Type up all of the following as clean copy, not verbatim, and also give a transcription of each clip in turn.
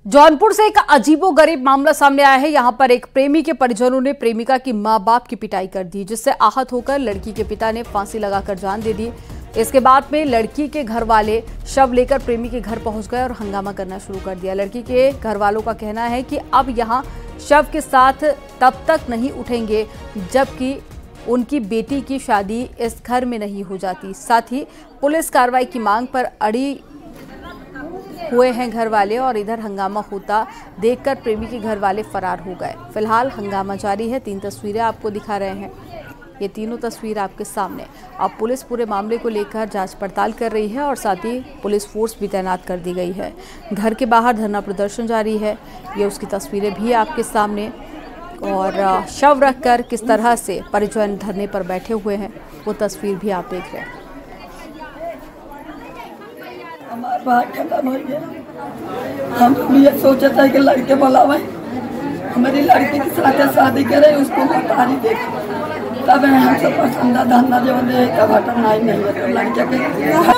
जौनपुर से एक अजीबोगरीब मामला सामने आया है। यहां पर एक प्रेमी के परिजनों ने प्रेमिका की मां बाप की पिटाई कर दी, जिससे आहत होकर लड़की के पिता ने फांसी लगाकर जान दे दी। इसके बाद में लड़की के घर वाले शव लेकर प्रेमी के घर पहुंच गए और हंगामा करना शुरू कर दिया। लड़की के घर वालों का कहना है कि अब यहां शव के साथ तब तक नहीं उठेंगे जबकि उनकी बेटी की शादी इस घर में नहीं हो जाती। साथ ही पुलिस कार्रवाई की मांग पर अड़ी हुए हैं घर वाले और इधर हंगामा होता देखकर प्रेमी के घर वाले फरार हो गए। फिलहाल हंगामा जारी है। 3 तस्वीरें आपको दिखा रहे हैं, ये तीनों तस्वीर आपके सामने। अब पुलिस पूरे मामले को लेकर जांच पड़ताल कर रही है और साथ ही पुलिस फोर्स भी तैनात कर दी गई है। घर के बाहर धरना प्रदर्शन जारी है, ये उसकी तस्वीरें भी आपके सामने। और शव रखकर किस तरह से परिजन धरने पर बैठे हुए हैं वो तस्वीर भी आप देख रहे हैं। हमारा बात खत्म हो गया। हम भी ये सोचा था कि लड़के बुलावे, हमारी लड़की के साथ शादी करे, उसको मतारी देखे, तब हम सब पसंदा धंधा जो घटन नहीं है। तो लड़के के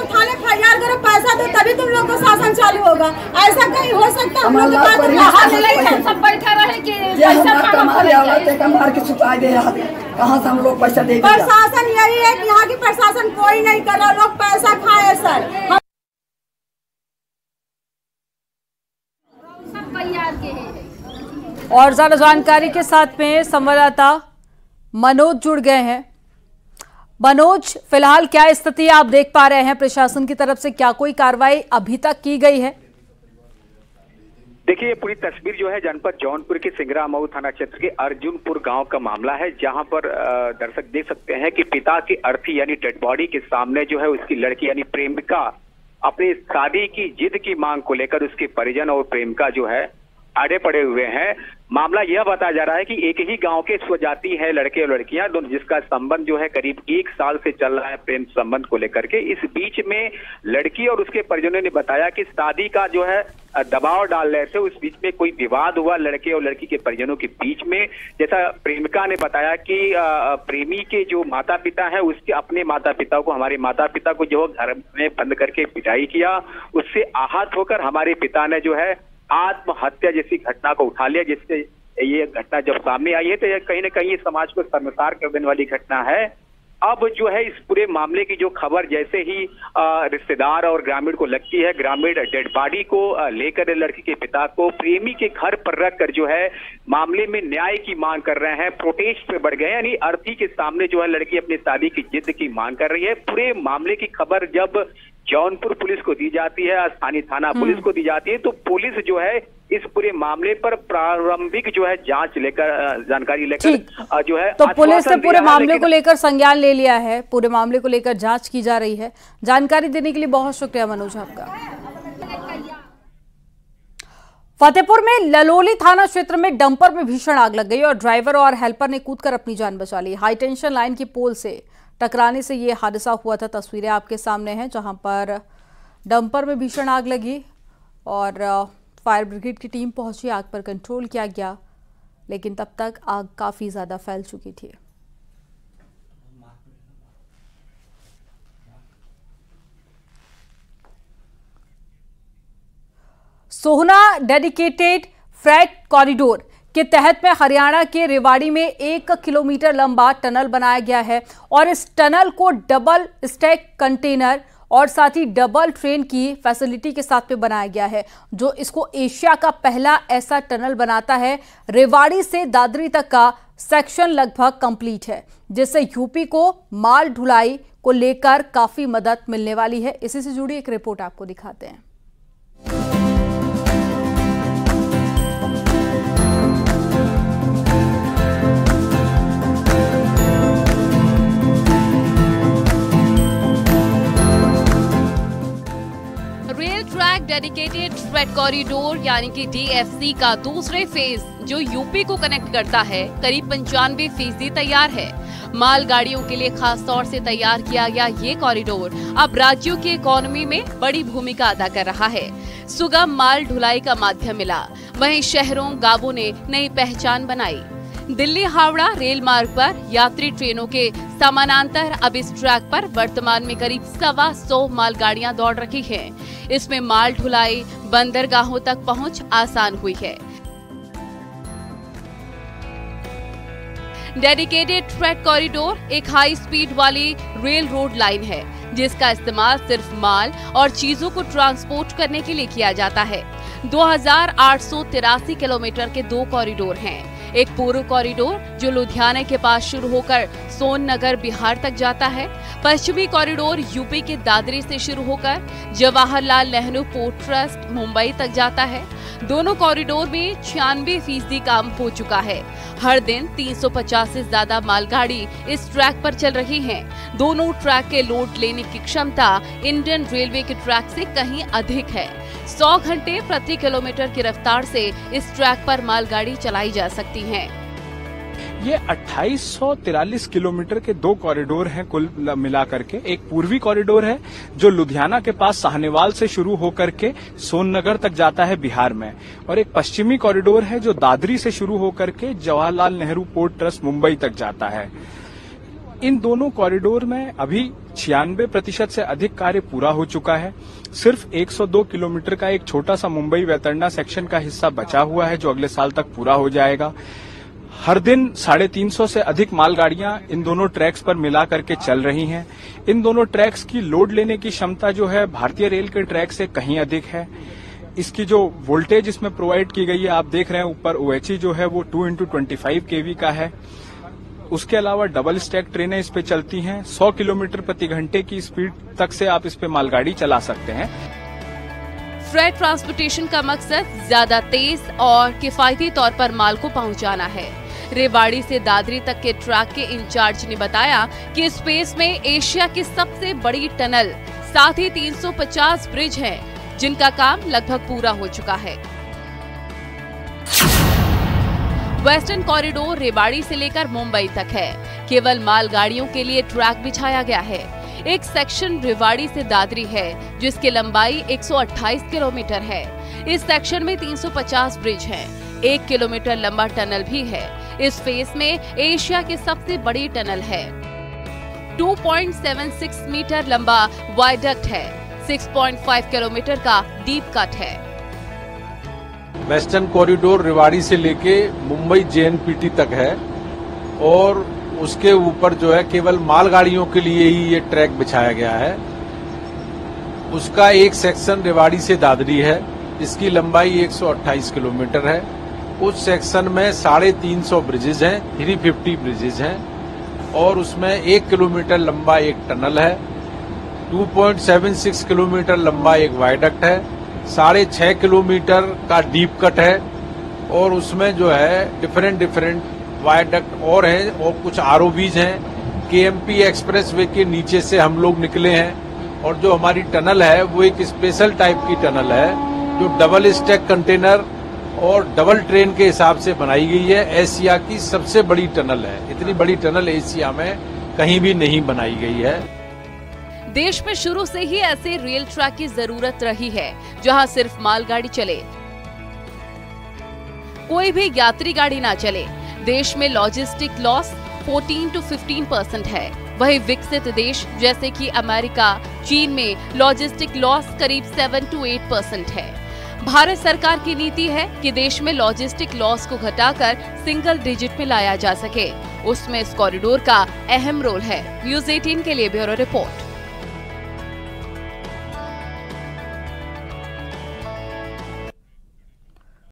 थाने फरियाद करो, पैसा दो तभी तुम लोग को शासन चालू होगा। ऐसा कहीं हो सकता? हम लोग सब बैठा रहे कि हमारे औरत का मार के सुता दे, कहाँ से हम लोग पैसा दे? प्रशासन यही है कि यहाँ की प्रशासन कोई नहीं कर रहा, लोग पैसा खाए सर। और ज्यादा जानकारी के साथ में संवाददाता मनोज जुड़ गए हैं। मनोज, फिलहाल क्या स्थिति आप देख पा रहे हैं? प्रशासन की तरफ से क्या कोई कार्रवाई अभी तक की गई है? देखिए, ये पूरी तस्वीर जो है जनपद जौनपुर के सिंगरा मऊ थाना क्षेत्र के अर्जुनपुर गांव का मामला है, जहां पर दर्शक देख सकते हैं कि पिता की अर्थी यानी डेड बॉडी के सामने जो है उसकी लड़की यानी प्रेमिका अपनी शादी की जिद की मांग को लेकर उसके परिजन और प्रेमिका जो है आड़े पड़े हुए हैं। मामला यह बताया जा रहा है कि एक ही गांव के स्वजाति है लड़के और लड़कियां दोनों, जिसका संबंध जो है करीब 1 साल से चल रहा है प्रेम संबंध को लेकर के। इस बीच में लड़की और उसके परिजनों ने बताया कि शादी का जो है दबाव डाल रहे थे। उस बीच में कोई विवाद हुआ लड़के और लड़की के परिजनों के बीच में। जैसा प्रेमिका ने बताया कि प्रेमी के जो माता पिता है उसके अपने माता पिता को, हमारे माता पिता को जो घर में बंद करके पिटाई किया, उससे आहत होकर हमारे पिता ने जो है आत्महत्या जैसी घटना को उठा लिया। जिससे ये घटना जब सामने आई है तो ये कहीं ना कहीं समाज को शर्मसार कर देने वाली घटना है। अब जो है इस पूरे मामले की जो खबर जैसे ही रिश्तेदार और ग्रामीण को लगती है, ग्रामीण डेड बॉडी को लेकर लड़की के पिता को प्रेमी के घर पर रखकर जो है मामले में न्याय की मांग कर रहे हैं। प्रोटेस्ट पे बढ़ गए, यानी अर्थी के सामने जो है लड़की अपनी शादी की जिद की मांग कर रही है। पूरे मामले की खबर जब जौनपुर पुलिस को दी जाती है, स्थानीय थाना पुलिस को दी जाती है, तो पुलिस जो है इस पूरे मामले पर प्रारंभिक जो है जांच लेकर जानकारी लेकर जो है तो पुलिस ने पूरे मामले को लेकर संज्ञान ले लिया है। पूरे मामले को लेकर जांच की जा रही है। जानकारी देने के लिए बहुत शुक्रिया मनोज आपका। फतेहपुर में ललोली थाना क्षेत्र में डंपर में भीषण आग लग गई और ड्राइवर और हेल्पर ने कूदकर अपनी जान बचा ली। हाई टेंशन लाइन की पोल से टकराने से ये हादसा हुआ था। तस्वीरें आपके सामने हैं जहां पर डंपर में भीषण आग लगी और फायर ब्रिगेड की टीम पहुंची, आग पर कंट्रोल किया गया, लेकिन तब तक आग काफी ज्यादा फैल चुकी थी। सोहना डेडिकेटेड फ्रेट कॉरिडोर के तहत में हरियाणा के रेवाड़ी में 1 किलोमीटर लंबा टनल बनाया गया है और इस टनल को डबल स्टैक कंटेनर और साथ ही डबल ट्रेन की फैसिलिटी के साथ में बनाया गया है, जो इसको एशिया का पहला ऐसा टनल बनाता है। रेवाड़ी से दादरी तक का सेक्शन लगभग कंप्लीट है, जिससे यूपी को माल ढुलाई को लेकर काफी मदद मिलने वाली है। इसी से जुड़ी एक रिपोर्ट आपको दिखाते हैं। Rail track dedicated freight corridor यानी कि DFC का दूसरे फेज जो यूपी को कनेक्ट करता है करीब 95% तैयार है। मालगाड़ियों के लिए खास तौर से तैयार किया गया ये कॉरिडोर अब राज्यों की इकोनॉमी में बड़ी भूमिका अदा कर रहा है। सुगम माल ढुलाई का माध्यम मिला, वहीं शहरों गांवों ने नई पहचान बनाई। दिल्ली हावड़ा रेल मार्ग पर यात्री ट्रेनों के समानांतर अब इस ट्रैक पर वर्तमान में करीब 125 मालगाड़ियां दौड़ रही हैं। इसमें माल ढुलाई, बंदरगाहों तक पहुंच आसान हुई है। डेडिकेटेड फ्रेट कॉरिडोर एक हाई स्पीड वाली रेल रोड लाइन है जिसका इस्तेमाल सिर्फ माल और चीजों को ट्रांसपोर्ट करने के लिए किया जाता है। 2883 किलोमीटर के 2 कॉरिडोर हैं। एक पूर्व कॉरिडोर जो लुधियाना के पास शुरू होकर सोननगर बिहार तक जाता है। पश्चिमी कॉरिडोर यूपी के दादरी से शुरू होकर जवाहरलाल नेहरू पोर्ट ट्रस्ट मुंबई तक जाता है। दोनों कॉरिडोर में 96% काम हो चुका है। हर दिन 350 से ज्यादा मालगाड़ी इस ट्रैक पर चल रही हैं। दोनों ट्रैक के लोड लेने की क्षमता इंडियन रेलवे के ट्रैक से कहीं अधिक है। 100 घंटे प्रति किलोमीटर की रफ्तार से इस ट्रैक पर मालगाड़ी चलाई जा सकती है। ये 2843 किलोमीटर के 2 कॉरिडोर हैं कुल मिलाकर के। एक पूर्वी कॉरिडोर है जो लुधियाना के पास साहनेवाल से शुरू होकर के सोननगर तक जाता है बिहार में, और एक पश्चिमी कॉरिडोर है जो दादरी से शुरू होकर के जवाहरलाल नेहरू पोर्ट ट्रस्ट मुंबई तक जाता है। इन दोनों कॉरिडोर में अभी 96% से अधिक कार्य पूरा हो चुका है। सिर्फ 102 किलोमीटर का एक छोटा सा मुंबई वैतरणी सेक्शन का हिस्सा बचा हुआ है जो अगले साल तक पूरा हो जाएगा। हर दिन 350 से अधिक मालगाड़ियां इन दोनों ट्रैक्स पर मिला करके चल रही हैं। इन दोनों ट्रैक्स की लोड लेने की क्षमता जो है भारतीय रेल के ट्रैक से कहीं अधिक है। इसकी जो वोल्टेज इसमें प्रोवाइड की गई है, आप देख रहे हैं ऊपर OHE जो है वो 2x25 kV का है। उसके अलावा डबल स्टैक ट्रेनें इस पे चलती हैं। 100 किलोमीटर प्रति घंटे की स्पीड तक से आप इस पे मालगाड़ी चला सकते हैं। फ्रेट ट्रांसपोर्टेशन का मकसद ज्यादा तेज और किफायती तौर पर माल को पहुंचाना है। रेवाड़ी से दादरी तक के ट्रैक के इंचार्ज ने बताया कि इस फेज में एशिया की सबसे बड़ी टनल साथ ही 350 ब्रिज हैं, जिनका काम लगभग पूरा हो चुका है। वेस्टर्न कॉरिडोर रेवाड़ी से लेकर मुंबई तक है। केवल मालगाड़ियों के लिए ट्रैक बिछाया गया है। एक सेक्शन रेवाड़ी से दादरी है जिसकी लंबाई 128 किलोमीटर है। इस सेक्शन में 350 ब्रिज हैं। 1 किलोमीटर लंबा टनल भी है। इस फेज में एशिया की सबसे बड़ी टनल है। 2.76 मीटर लंबा वायडक्ट है। 6.5 किलोमीटर का डीप कट है। वेस्टर्न कॉरिडोर रेवाड़ी से लेके मुंबई JNPT तक है और उसके ऊपर जो है केवल मालगाड़ियों के लिए ही ये ट्रैक बिछाया गया है। उसका एक सेक्शन रेवाड़ी से दादरी है, इसकी लंबाई 128 किलोमीटर है। उस सेक्शन में 350 ब्रिजेज हैं, 350 ब्रिजेज हैं और उसमें 1 किलोमीटर लंबा एक टनल है। 2.76 किलोमीटर लंबा एक वायडक्ट है। 6.5 किलोमीटर का डीप कट है और उसमें जो है डिफरेंट वायडक्ट और हैं और कुछ ROVs हैं। KMP एक्सप्रेसवे के नीचे से हम लोग निकले हैं और जो हमारी टनल है वो एक स्पेशल टाइप की टनल है जो डबल स्टैक कंटेनर और डबल ट्रेन के हिसाब से बनाई गई है। एशिया की सबसे बड़ी टनल है। इतनी बड़ी टनल एशिया में कहीं भी नहीं बनाई गई है। देश में शुरू से ही ऐसे रेल ट्रैक की जरूरत रही है जहां सिर्फ मालगाड़ी चले, कोई भी यात्री गाड़ी ना चले। देश में लॉजिस्टिक लॉस 14 to 15% है। वहीं विकसित देश जैसे कि अमेरिका, चीन में लॉजिस्टिक लॉस करीब 7 to 8% है। भारत सरकार की नीति है कि देश में लॉजिस्टिक लॉस को घटाकर सिंगल डिजिट में लाया जा सके। उसमें इस कॉरिडोर का अहम रोल है। न्यूज़ 18 के लिए ब्यूरो रिपोर्ट।